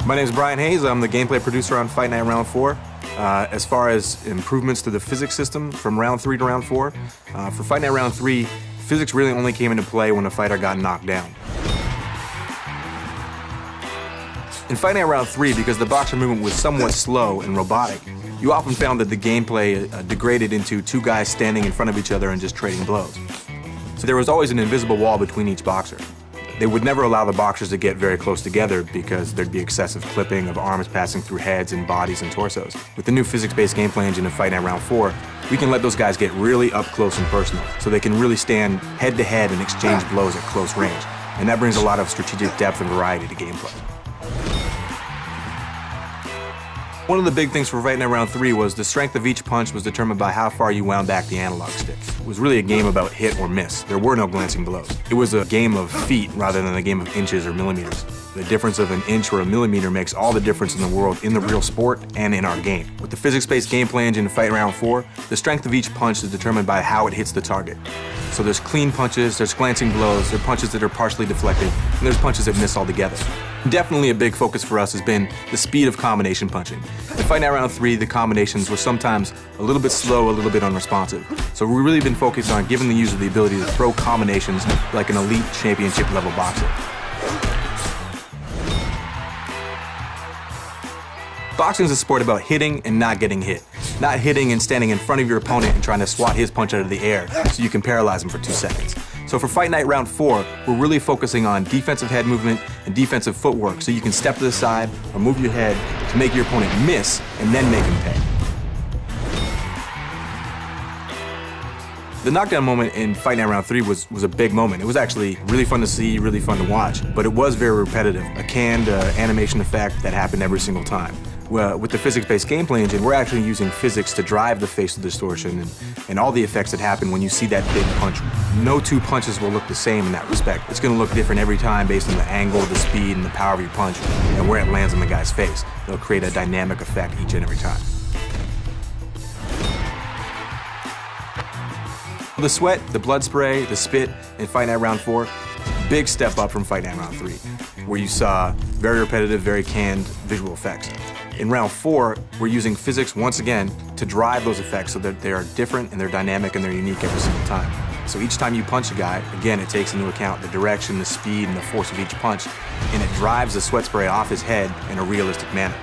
My name is Brian Hayes. I'm the gameplay producer on Fight Night Round 4. As far as improvements to the physics system from Round 3 to Round 4, for Fight Night Round 3, physics really only came into play when a fighter got knocked down. In Fight Night Round 3, because the boxer movement was somewhat slow and robotic, you often found that the gameplay degraded into two guys standing in front of each other and just trading blows. So there was always an invisible wall between each boxer. They would never allow the boxers to get very close together because there'd be excessive clipping of arms passing through heads and bodies and torsos. With the new physics-based gameplay engine of Fight Night Round 4, we can let those guys get really up close and personal, so they can really stand head-to-head and exchange blows at close range. And that brings a lot of strategic depth and variety to gameplay. One of the big things for Fight Night Round 3 was the strength of each punch was determined by how far you wound back the analog stick. It was really a game about hit or miss. There were no glancing blows. It was a game of feet rather than a game of inches or millimeters. The difference of an inch or a millimeter makes all the difference in the world in the real sport and in our game. With the physics-based gameplay engine in Fight Round 4, the strength of each punch is determined by how it hits the target. So there's clean punches, there's glancing blows, there are punches that are partially deflected, and there's punches that miss altogether. Definitely a big focus for us has been the speed of combination punching. In Fight Night Round 3, the combinations were sometimes a little bit slow, a little bit unresponsive. So we've really been focused on giving the user the ability to throw combinations like an elite championship level boxer. Boxing is a sport about hitting and not getting hit. Not hitting and standing in front of your opponent and trying to swat his punch out of the air so you can paralyze him for 2 seconds. So for Fight Night Round 4, we're really focusing on defensive head movement and defensive footwork so you can step to the side or move your head to make your opponent miss and then make him pay. The knockdown moment in Fight Night Round 3 was a big moment. It was actually really fun to see, really fun to watch, but it was very repetitive, a canned animation effect that happened every single time. Well, with the physics-based gameplay engine, we're actually using physics to drive the facial distortion and all the effects that happen when you see that big punch. No two punches will look the same in that respect. It's going to look different every time based on the angle, the speed, and the power of your punch, and where it lands on the guy's face. It'll create a dynamic effect each and every time. The sweat, the blood spray, the spit in Fight Night Round 4, big step up from Fight Night Round 3, where you saw very repetitive, very canned visual effects. In Round 4, we're using physics once again to drive those effects so that they are different and they're dynamic and they're unique every single time. So each time you punch a guy, again, it takes into account the direction, the speed, and the force of each punch, and it drives the sweat spray off his head in a realistic manner.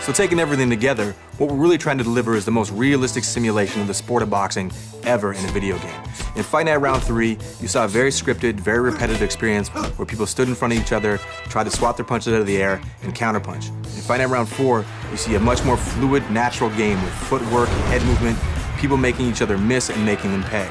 So taking everything together, what we're really trying to deliver is the most realistic simulation of the sport of boxing ever in a video game. In Fight Night Round 3, you saw a very scripted, very repetitive experience where people stood in front of each other, tried to swat their punches out of the air, and counterpunch. In Fight Night Round 4, you see a much more fluid, natural game with footwork, head movement, people making each other miss and making them pay.